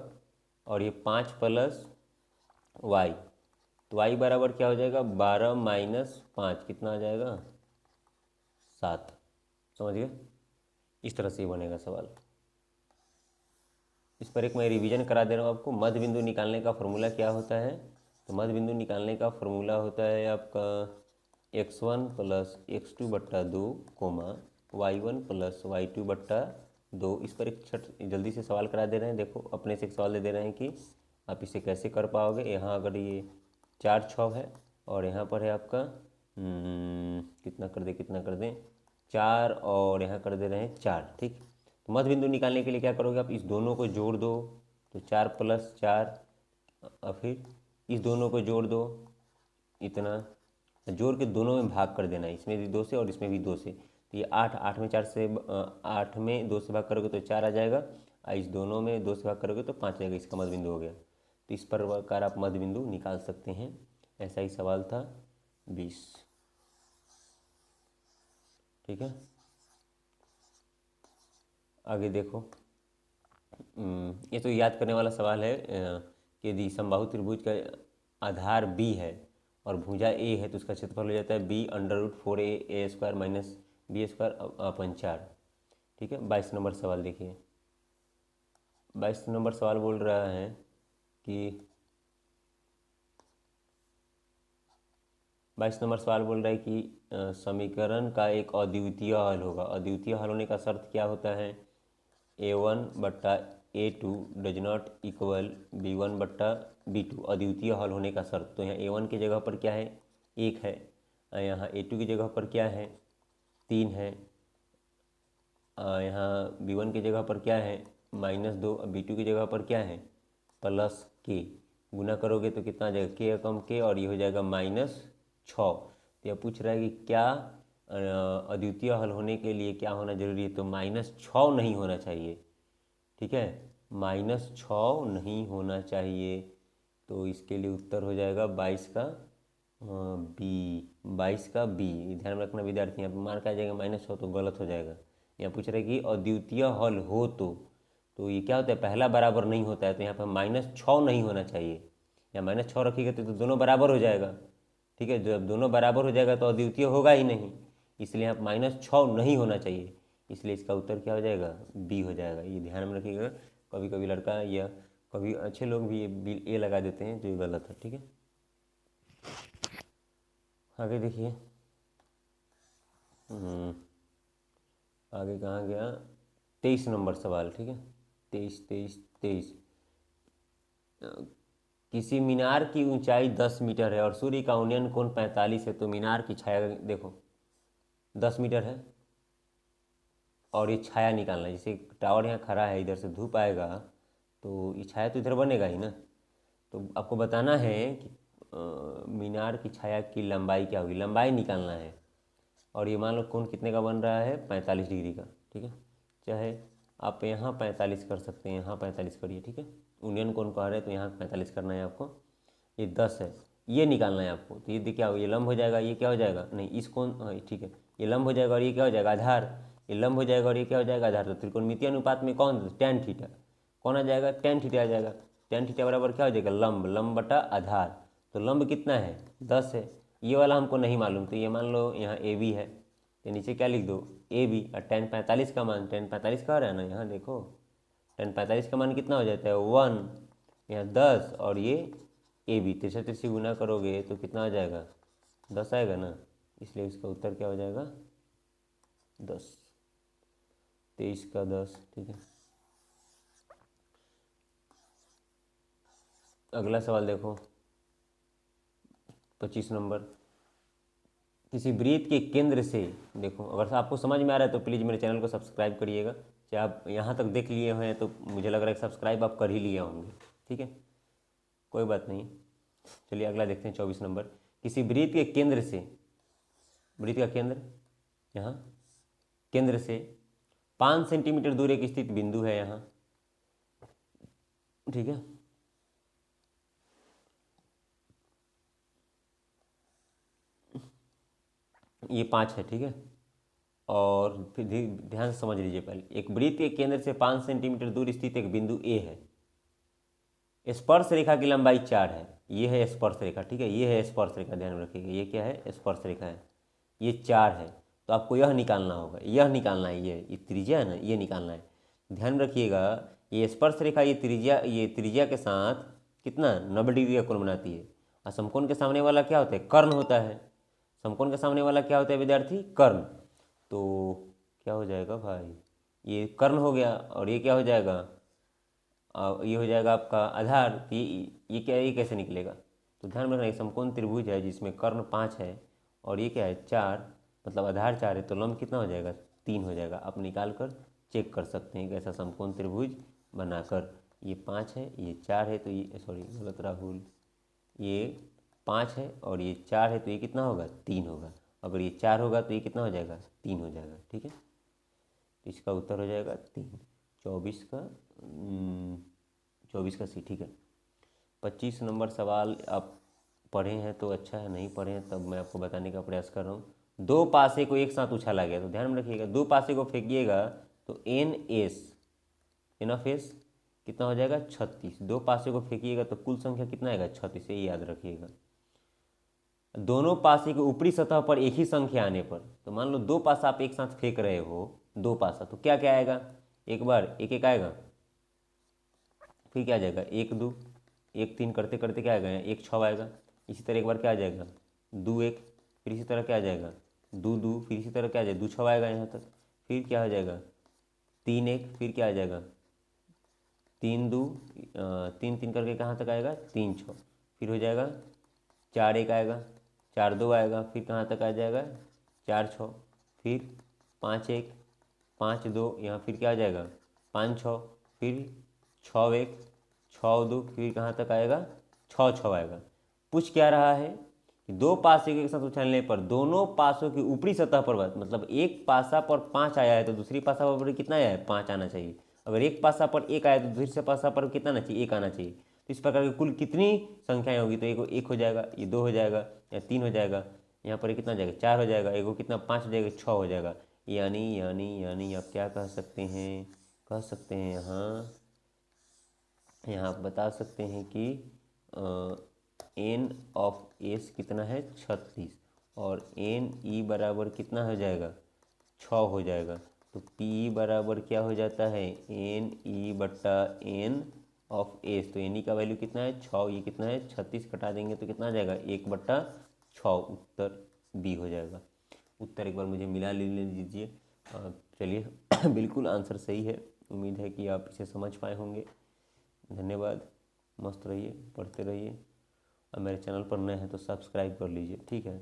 और ये 5 प्लस वाई, तो वाई बराबर क्या हो जाएगा? 12 माइनस 5, कितना आ जाएगा? 7। समझ गए? इस तरह से ही बनेगा सवाल। इस पर एक मैं रिवीजन करा दे रहा हूँ आपको। मध्य बिंदु निकालने का फॉर्मूला क्या होता है? तो मध्य बिंदु निकालने का फॉर्मूला होता है आपका x1 प्लस x2 बट्टा 2 कोमा y1 प्लस y2 बट्टा 2। इस पर एक छठ जल्दी से सवाल करा दे रहे हैं, देखो अपने से एक सवाल दे दे रहे हैं कि आप इसे कैसे कर पाओगे। यहाँ अगर ये 4 6 है और यहाँ पर है आपका कितना कर दें 4, और यहाँ कर दे रहे हैं 4, ठीक। तो मध्य बिंदु निकालने के लिए क्या करोगे आप? इस दोनों को जोड़ दो, तो 4 प्लस 4, और फिर इस दोनों को जोड़ दो, इतना जोड़ के दोनों में भाग कर देना, इसमें भी 2 से और इसमें भी 2 से। तो ये 8, 8 में 4 से 8 में 2 से भाग करोगे तो 4 आ जाएगा, और इस दोनों में 2 से भाग करोगे तो 5 आएगा। इसका मध्य बिंदु हो गया। तो इस प्रकार आप मध्य बिंदु निकाल सकते हैं। ऐसा ही सवाल था 20, ठीक है। आगे देखो, ये तो याद करने वाला सवाल है कि यदि समबाहु त्रिभुज का आधार बी है और भुजा ए है तो उसका क्षेत्रफल हो जाता है बी √4a² माइनस b² अपन 4, ठीक है। 22 नंबर सवाल देखिए। 22 नंबर सवाल बोल रहा है कि 22 नंबर सवाल बोल रहा है कि समीकरण का एक अद्वितीय हल होगा। अद्वितीय हल होने का शर्त क्या होता है? a1 बट्टा a2 does not equal b1 बट्टा b2, अद्वितीय हल होने का शर्त। तो यहाँ a1 की जगह पर क्या है? 1 है, यहाँ a2 की जगह पर क्या है? 3 है, यहाँ b1 की जगह पर क्या है? -2, b2 की जगह पर क्या है? +k। गुना करोगे तो कितना आ जाएगा? k कम k, और ये हो जाएगा -6। तो यह पूछ रहा है कि क्या अद्वितीय हल होने के लिए क्या होना जरूरी है? तो -6 नहीं होना चाहिए, ठीक है, -6 नहीं होना चाहिए। तो इसके लिए उत्तर हो जाएगा 22 का बी, 22 का बी। ध्यान में रखना विद्यार्थी, यहाँ पर मार्क आ जाएगा -6 तो गलत हो जाएगा। यहाँ पूछ रहे हैं कि अद्वितीय हल हो तो ये क्या होता है? पहला बराबर नहीं होता है, तो यहाँ पर -6 नहीं होना चाहिए। यहाँ -6 रखिएगा तो दोनों बराबर हो जाएगा, ठीक है। जब दोनों बराबर हो जाएगा तो अद्वितीय होगा ही नहीं, इसलिए यहाँ -6 नहीं होना चाहिए, इसलिए इसका उत्तर क्या हो जाएगा? बी हो जाएगा। ये ध्यान में रखिएगा, कभी कभी लड़का या कभी अच्छे लोग भी ए लगा देते हैं, जो ये गलत है, ठीक है। आगे देखिए, आगे कहाँ गया? 23 नंबर सवाल, ठीक है। 23 23 23 किसी मीनार की ऊंचाई 10 मीटर है और सूर्य का उन्नयन कोण 45 है, तो मीनार की छाया देखो 10 मीटर है और ये छाया निकालना है। जैसे टावर यहाँ खड़ा है, इधर से धूप आएगा तो ये छाया तो इधर बनेगा ही ना। तो आपको बताना है कि मीनार की छाया की लंबाई क्या होगी, लंबाई निकालना है। और ये मान लो कोण कितने का बन रहा है, 45 डिग्री का, ठीक है। चाहे आप यहाँ 45 कर सकते हैं, यहाँ 45 करिए, ठीक है। उन्नयन कोण कह रहे हैं तो यहाँ 45 करना है आपको। ये 10 है, ये निकालना है आपको। तो ये देखिए क्या हो, ये लंब हो जाएगा, ये क्या हो जाएगा, नहीं इस कोण, हाँ ठीक है, ये लंब हो जाएगा और ये क्या हो जाएगा, आधार। ये लंब हो जाएगा और ये क्या हो जाएगा, आधार। तो त्रिकोणमितीय अनुपात में कौन, tan थीटा, कौन आ जाएगा, tan थीटा आ जाएगा। tan थीटा बराबर क्या हो जाएगा, लंब, लंब बटा आधार। तो लंब कितना है, 10 है। ये वाला हमको नहीं मालूम, तो ये मान लो यहाँ ए बी है, तो नीचे क्या लिख दो, ए बी। और tan 45 का मान, tan 45 कह रहा है ना, यहाँ देखो tan 45 का मान कितना हो जाता है, 1, यहाँ 10 और ये ए बी, तिरछा तिरछी गुना करोगे तो कितना आ जाएगा, 10 आएगा ना। इसलिए इसका उत्तर क्या हो जाएगा, 10, 23 का 10, ठीक है। अगला सवाल देखो 25 नंबर। किसी वृत्त के केंद्र से, देखो अगर आपको समझ में आ रहा है तो प्लीज़ मेरे चैनल को सब्सक्राइब करिएगा। चाहे आप यहाँ तक देख लिए हैं तो मुझे लग रहा है कि सब्सक्राइब आप कर ही लिए होंगे, ठीक है, कोई बात नहीं। चलिए अगला देखते हैं 24 नंबर। किसी वृत्त के केंद्र से, वृत्त का केंद्र यहाँ, केंद्र से 5 सेंटीमीटर दूर एक स्थित बिंदु है यहाँ, ठीक है। ये 5 है, ठीक है। और फिर ध्यान से समझ लीजिए, पहले एक वृत्त के केंद्र से 5 सेंटीमीटर दूर स्थित एक बिंदु ए है। स्पर्श रेखा की लंबाई 4 है, ये है स्पर्श रेखा, ठीक है, ये है स्पर्श रेखा, ध्यान में रखिएगा, ये क्या है, स्पर्श रेखा है, ये 4 है। तो आपको यह निकालना होगा, यह निकालना है, ये त्रिज्या है ना, ये निकालना है। ध्यान रखिएगा, ये स्पर्श रेखा ये त्रिज्या के साथ कितना 90 डिग्री का कोण बनाती है। और समकोण के सामने वाला क्या होता है, कर्ण होता है। समकोण के सामने वाला क्या होता है विद्यार्थी, कर्ण। तो क्या हो जाएगा भाई, ये कर्ण हो गया और ये क्या हो जाएगा, ये हो जाएगा आपका आधार। तो ये क्या है, ये कैसे निकलेगा। तो ध्यान में रखना, एक समकोण त्रिभुज है जिसमें कर्ण 5 है और ये क्या है 4, मतलब आधार 4 है, तो लंब कितना हो जाएगा, 3 हो जाएगा। आप निकाल कर चेक कर सकते हैं कि ऐसा समकोण त्रिभुज बनाकर, ये 5 है, ये 4 है, तो ये सॉरी गलत राहुल, ये 5 है और ये 4 है, तो ये कितना होगा, 3 होगा। अगर ये 4 होगा तो ये कितना हो जाएगा, 3 हो जाएगा, ठीक है। तो इसका उत्तर हो जाएगा 3, 24 का सी, ठीक है। 25 नंबर सवाल आप पढ़े हैं तो अच्छा है, नहीं पढ़े हैं तब मैं आपको बताने का प्रयास कर रहा हूँ। 2 पासे को एक साथ उछाला गया, तो ध्यान में रखिएगा, 2 पासे को फेंकिएगा तो एन ऑफ एस कितना हो जाएगा, 36। 2 पासे को फेंकिएगा तो कुल संख्या कितना आएगा, 36, ये याद रखिएगा। दोनों पासे के ऊपरी सतह पर एक ही संख्या आने पर, तो मान लो 2 पासा आप एक साथ फेंक रहे हो, 2 पासा, तो क्या क्या आएगा, एक बार एक एक आएगा, फिर क्या आ जाएगा, 1 2, 1 3 करते करते क्या आएगा, 1 6 आएगा। इसी तरह एक बार क्या आ जाएगा, 2 1, फिर इसी तरह क्या आ जाएगा, 2 2, फिर इसी तरह क्या आ जाएगा, 2 6 आएगा यहाँ तक। फिर क्या हो जाएगा, 3 1, फिर क्या आ जाएगा, 3 2, 3 3 करके कहाँ तक आएगा, 3 6, फिर हो जाएगा 4 1 आएगा, 4 2 आएगा, फिर कहाँ तक आ जाएगा, 4 6, फिर 5 1 5 2, यहाँ फिर क्या आ जाएगा, 5 6, फिर 6 1 6 2, फिर कहाँ तक आएगा, 6 6 आएगा। पूछ क्या रहा है कि 2 पासे के साथ उछालने पर दोनों पासों की ऊपरी सतह पर, मतलब एक पासा पर 5 आया है तो दूसरी पासा पर कितना आया है, 5 आना चाहिए। अगर एक पासा पर 1 आया तो दूसरे पासा पर कितना आना चाहिए, 1 आना चाहिए। तो इस प्रकार की कुल कितनी संख्याएं होगी, तो एक हो जाएगा, ये 2 हो जाएगा, या 3 हो जाएगा, यहाँ पर कितना हो जाएगा, 4 हो जाएगा, एगो कितना 5 हो जाएगा, 6 हो जाएगा। यानी आप क्या कह सकते हैं, यहाँ आप बता सकते हैं कि एन ऑफ एस कितना है, 36, और एन ई बराबर कितना हो जाएगा, 6 हो जाएगा। तो पी बराबर क्या हो जाता है, एन ई बट्टा एन ऑफ एस। तो एन ई का वैल्यू कितना है, 6, ये कितना है 36, कटा देंगे तो कितना आ जाएगा, 1/6। उत्तर बी हो जाएगा। उत्तर एक बार मुझे मिला ले लीजिए। चलिए बिल्कुल आंसर सही है। उम्मीद है कि आप इसे समझ पाए होंगे। धन्यवाद। मस्त रहिए, पढ़ते रहिए और मेरे चैनल पर नए हैं तो सब्सक्राइब कर लीजिए, ठीक है।